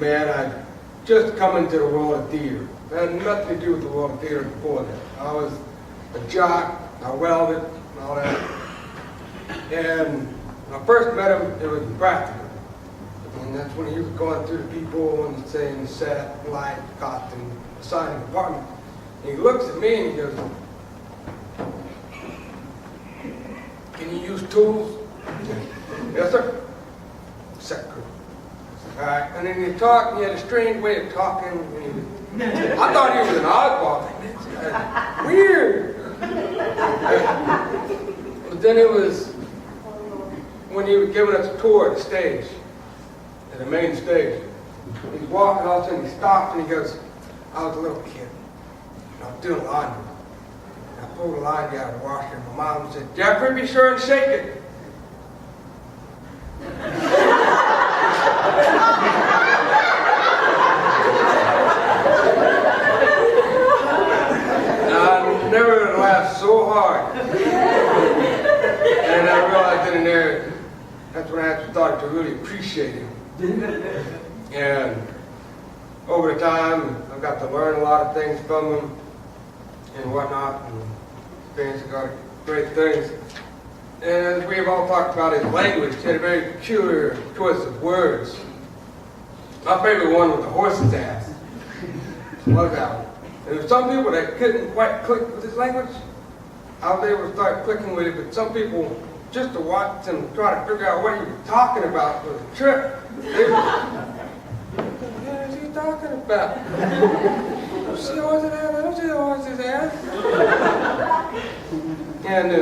man. I just come into the world of theater. I had nothing to do with the world of theater before that. I was a jock, I welded, and all that. And when I first met him, it was practical. And that's when he was going through the people and saying set, light, costume, assigning department. And he looks at me and he goes, "Can you use tools?" "Yes, sir." "Secretary." "All right." And then he talked, and he had a strange way of talking. And he was, I thought he was an oddball. Weird. But then it was when he was giving us a tour of the stage, at the main stage. He's walking, all of a sudden he stopped and he goes, "I was a little kid. And I was doing laundry. And I pulled the laundry out of the washer and my mom said, 'Jeffrey, be sure and shake it.'" I never laughed so hard. And I realized then and there, that's when I started to really appreciate him. And over the time, I've got to learn a lot of things from him and whatnot, and experienced a lot of great things. And as we have all talked about his language, he had a very peculiar choice of words. My favorite one was the horse's ass. Love that one. And there were some people that couldn't quite click with his language. I was able to start clicking with it, but some people, just to watch them try to figure out what he was talking about was a trip. They were, "What is he talking about? Don't see the horse's ass? I don't see the horse's ass." And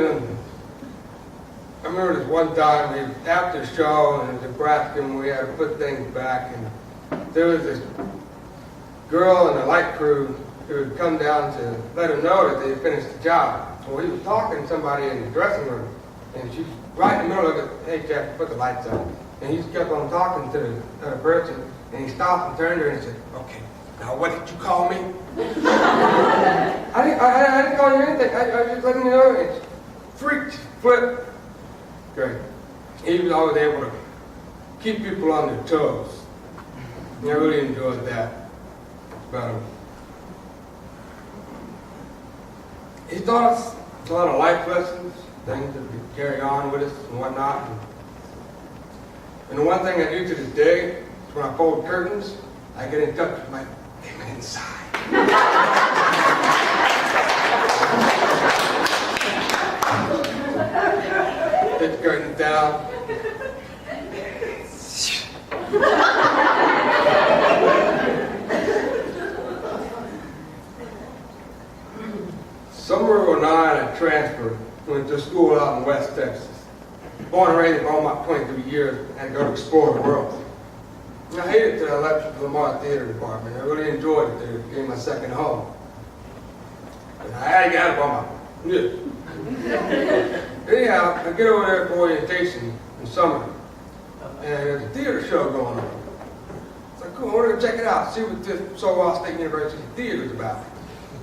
I remember this one time, after the show, and it was Nebraska, and we had to put things back, and there was this girl in the light crew who had come down to let him know that they had finished the job. So he was talking to somebody in the dressing room, and she was right in the middle of it. "Hey, Jeff, put the lights on." And he just kept on talking to the other person, and he stopped and turned to her and said, "Okay, now what did you call me?" I didn't call you anything. I was just letting you know. It's freaked, flipped. Great. He was always able to keep people on their toes. And I really enjoyed that about him. He taught us a lot of life lessons, things that we carry on with us and whatnot. And the one thing I do to this day is when I fold curtains, I get in touch with my demon inside. Get the curtains down. Summer of '09, I transferred, went to school out in West Texas. Born and raised in Beaumont 23 years, and had to go to explore the world. And I hated it till I left the Lamar Theater Department. I really enjoyed it there. It became my second home. And I had to get out of Beaumont. Yeah. Anyhow, I get over there for orientation in summer, and there's a theater show going on. So I go, I want to go check it out, see what this Solwall State University theater is about.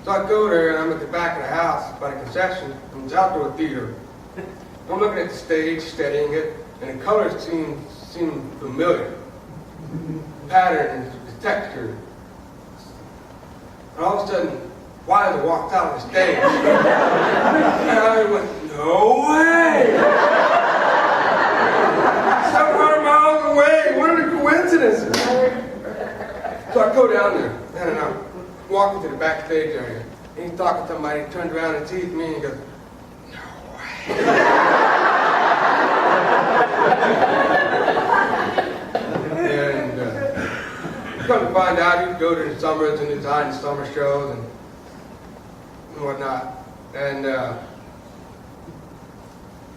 So I go there, and I'm at the back of the house by the concession, and it's outdoor theater. I'm looking at the stage, studying it, and the colors seem familiar. The pattern, the texture. And all of a sudden, Wisor walked out on the stage. And I went, "No way! 700 miles away, what are the coincidences?" So I go down there, and I'm walking to the backstage area, and he's talking to somebody, he turns around and sees me, and he goes, "No way." And come to find out, he'd go to the summers and design summer shows and whatnot. And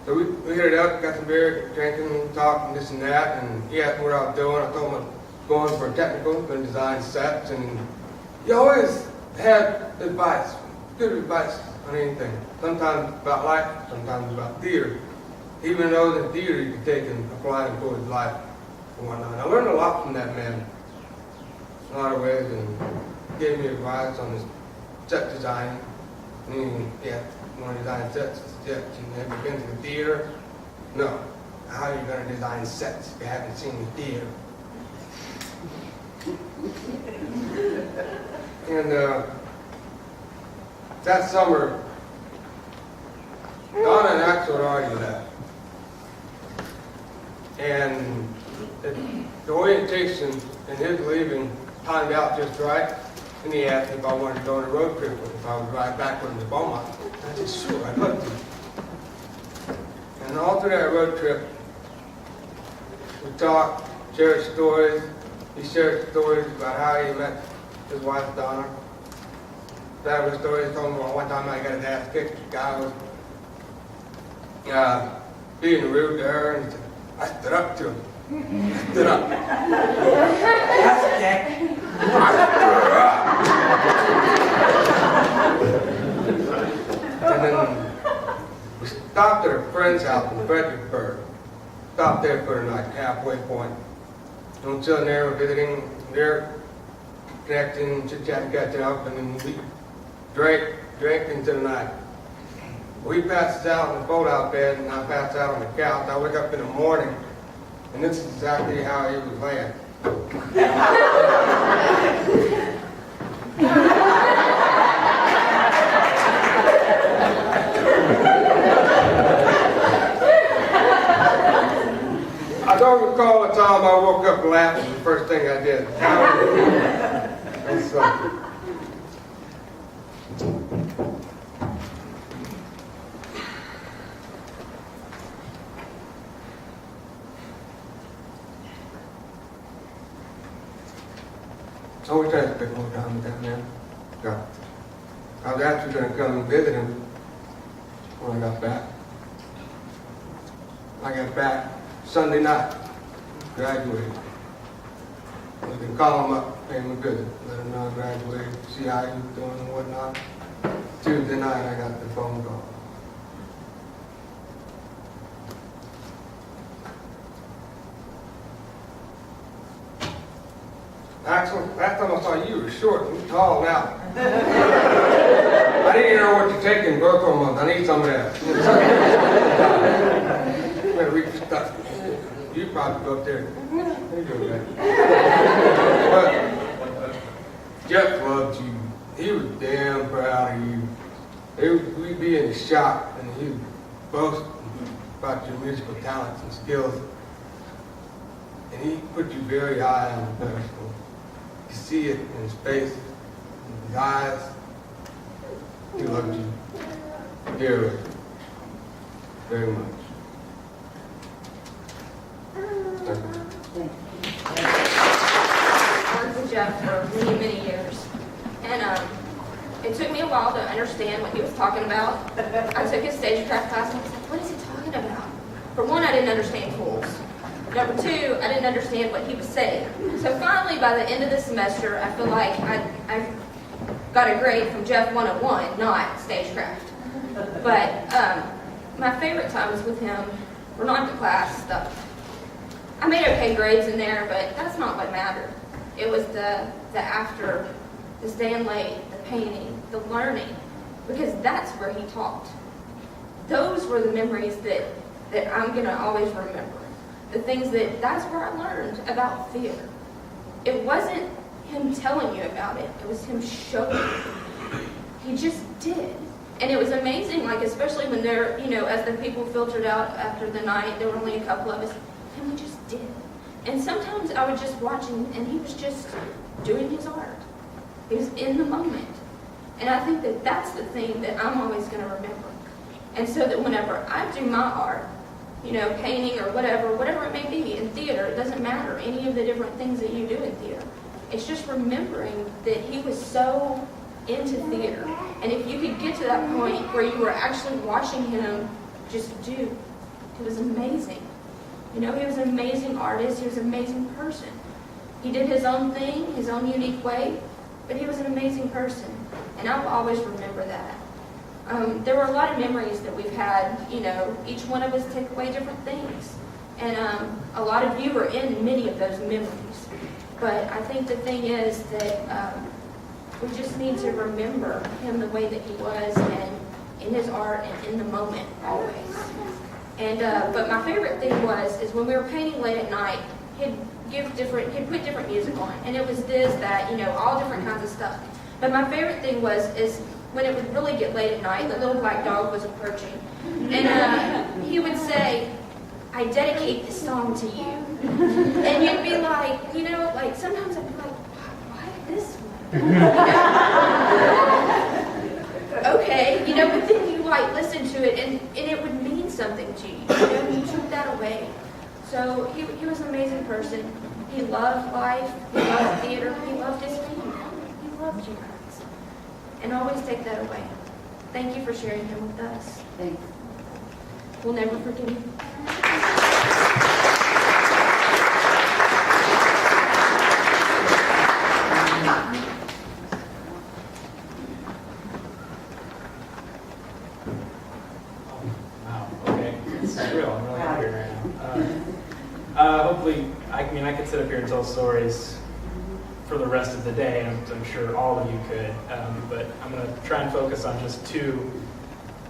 so we hit it up, got some beer, drinking, talking, this and that, and he asked me what I was doing. I told him I was going for a technical, going to design sets, and he always had advice, good advice on anything. Sometimes about life, sometimes about theater. Even though in theater you could take and apply it to his life and whatnot. I learned a lot from that man in a lot of ways, and gave me advice on this set design. And yeah, you want to design sets, and have you been to the theater? No. How are you going to design sets if you haven't seen the theater? And that summer, Donna and Axel had already left. And the orientation and his leaving timed out just right. And he asked me if I wanted to go on a road trip with him, if I would ride back with him to Beaumont. I said, sure, I'd love to. And all through that road trip, we talked, shared stories. He shared stories about how he met his wife, Donna. That was stories. He told me about one time I got his ass kicked. The guy was being rude to her, and he said, I stood up to him. I stood up. Ass kick. I stood up. And then we stopped at a friend's house in Fredericksburg. Stopped there for the night, halfway point. And we're sitting there, we're visiting, they're connecting, chit-chatting, catching up, and then we drank into the night. We passed out in the fold-out bed, and I passed out on the couch. I wake up in the morning, and this is exactly how he was laying. I don't recall the time I woke up and laughed. It was the first thing I did. That's something. I always tried to spend more time with that man. God. I was actually going to come and visit him when I got back. I got back Sunday night, graduated. I was going to call him up, pay him a visit, let him know I graduated, see how he was doing and whatnot. Tuesday night, I got the phone call. Axel, last time I saw you, you were short and tall now. I didn't even know what you're taking growth hormones. I need some of that. You better reach the stuff. You probably go up there. You do that. But Jeff loved you. He was damn proud of you. We'd be in the shop and he would boast about your musical talents and skills. And he put you very high on the pedestal. You see it in his face, in his eyes. He loved you dearly, very much. I worked with Jeff for many, many years. And it took me a while to understand what he was talking about. I took his stagecraft class and I was like, what is he talking about? For one, I didn't understand tools. Number two, I didn't understand what he was saying. So finally, by the end of the semester, I feel like I got a grade from Jeff 101, not stagecraft. But my favorite times with him were not the class stuff. I made okay grades in there, but that's not what mattered. It was the after, the staying late, the painting, the learning, because that's where he taught. Those were the memories that I'm going to always remember. The things that's where I learned about theater. It wasn't him telling you about it. It was him showing you. He just did. And it was amazing, like, especially when there, as the people filtered out after the night, there were only a couple of us, and we just did. And sometimes I would just watch him, and he was just doing his art. He was in the moment. And I think that that's the thing that I'm always going to remember. And so that whenever I do my art, painting or whatever it may be in theater, it doesn't matter, any of the different things that you do in theater. It's just remembering that he was so into theater. And if you could get to that point where you were actually watching him just do, it was amazing. He was an amazing artist, he was an amazing person. He did his own thing, his own unique way, but he was an amazing person. And I will always remember that. There were a lot of memories that we've had, each one of us take away different things. And a lot of you are in many of those memories. But I think the thing is that we just need to remember him the way that he was, and in his art and in the moment always. And but my favorite thing is when we were painting late at night, he'd put different music on. And it was this, that, all different kinds of stuff. But my favorite thing is when it would really get late at night, the little black dog was approaching. And he would say, "I dedicate this song to you." And you'd be like, like sometimes I'd be like, why this one? Okay, but then you like listen to it and it would mean something to you. You took that away. So he was an amazing person. He loved life, he loved theater, he loved his family. He loved you guys. And always take that away. Thank you for sharing him with us. Thanks. We'll never forget him. Wow, okay. This is real. I'm really happy right now. Hopefully, I could sit up here and tell stories for the rest of the day, and I'm sure all of you could. But I'm going to try and focus on just two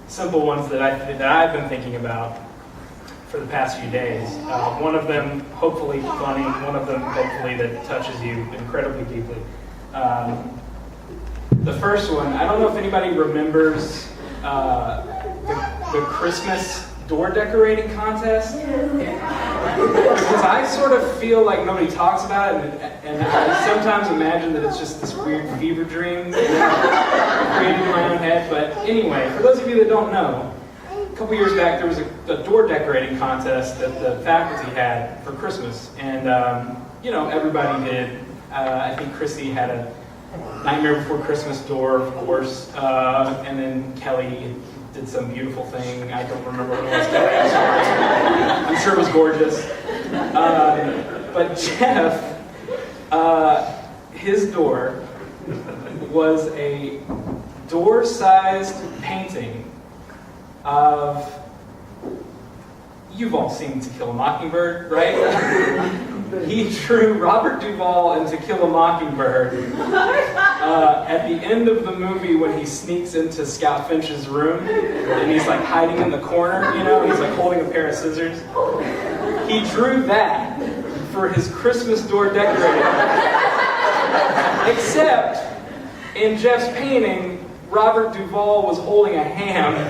simple ones that I've been thinking about for the past few days. One of them, hopefully funny. One of them, hopefully, that touches you incredibly deeply. The first one, I don't know if anybody remembers the Christmas door decorating contest. Because I sort of feel like nobody talks about it, and I sometimes imagine that it's just this weird fever dream created in my own head. But anyway, for those of you that don't know, a couple years back there was a door decorating contest that the faculty had for Christmas, and everybody did. I think Chrissy had a Nightmare Before Christmas door, of course, and then Kelly did some beautiful thing. I don't remember what it was. Kelly, I'm sorry. I'm sure it was gorgeous. But Jeff, his door was a door-sized painting of, you've all seen To Kill a Mockingbird, right? He drew Robert Duvall in To Kill a Mockingbird at the end of the movie when he sneaks into Scout Finch's room and he's like hiding in the corner, he's like holding a pair of scissors. He drew that for his Christmas door decorating. Except in Jeff's painting, Robert Duvall was holding a ham. It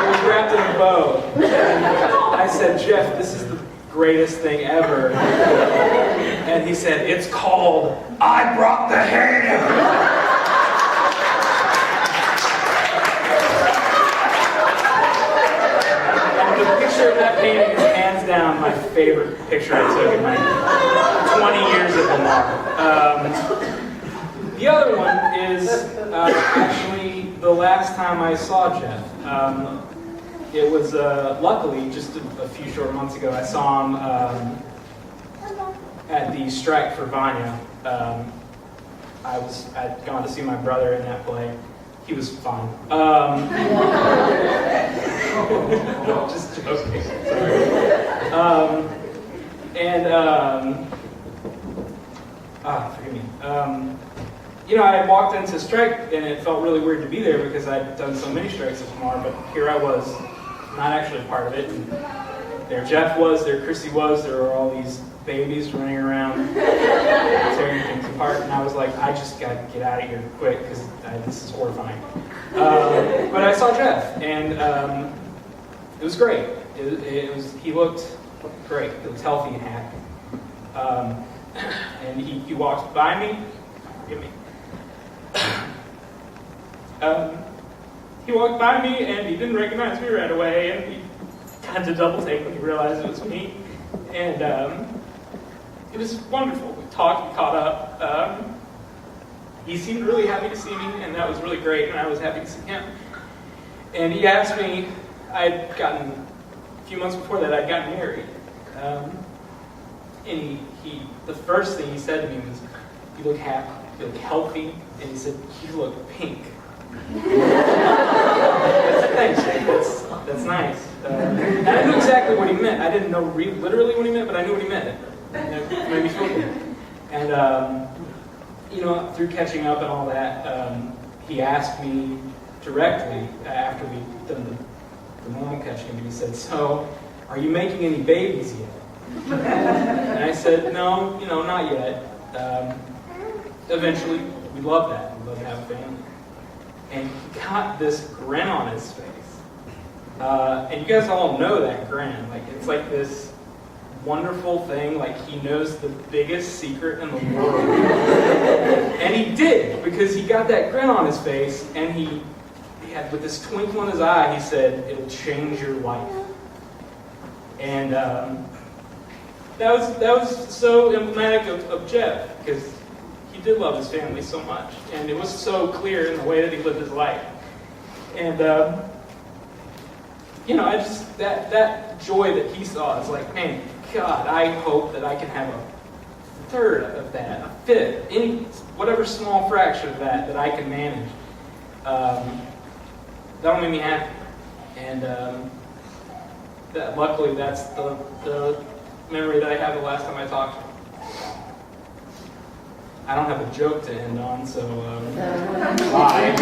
was wrapped in a bow. And I said, "Jeff, this is the greatest thing ever." And he said, "It's called I Brought the Ham." And the picture of that painting is hands down my favorite picture I took in my 20 years at Beaumont. The other one is actually the last time I saw Jeff. It was luckily just a few short months ago. I saw him at the Strike for Vanya. I'd gone to see my brother in that play. He was fine. Just joking. Sorry. Forgive me. I walked into Strike and it felt really weird to be there because I'd done so many strikes at Lamar, but here I was, not actually a part of it. And there Jeff was, there Chrissy was, there were all these babies running around tearing things apart, and I was like, I just got to get out of here quick because this is horrifying. But I saw Jeff, and it was great. He looked great. He looked healthy and happy. And he walked by me. Forgive me. He walked by me and he didn't recognize me right away, and he had to double take when he realized it was me. And it was wonderful. We talked, we caught up. He seemed really happy to see me, and that was really great, and I was happy to see him. And he asked me, a few months before that, I'd gotten married. And the first thing he said to me was, "You look happy, you look healthy," and he said, "You look pink." Thanks, Jake. That's nice. And I knew exactly what he meant. I didn't know literally what he meant, but I knew what he meant. It made me feel good. And through catching up and all that, he asked me directly after we'd done the normal catching up. He said, "So, are you making any babies yet?" And I said, "No, not yet. Eventually, love that. We love to have a family. And he got this grin on his face. And you guys all know that grin. Like, it's like this wonderful thing, like he knows the biggest secret in the world. And he did, because he got that grin on his face, and he had, with this twinkle in his eye, he said, "It'll change your life." And that was so emblematic of Jeff, because he did love his family so much, and it was so clear in the way that he lived his life. And I just, that joy that he saw is like, man, God, I hope that I can have a third of that, a fifth, any, whatever small fraction of that I can manage. That'll make me happy. And luckily, that's the memory that I had the last time I talked to him. I don't have a joke to end on, so bye.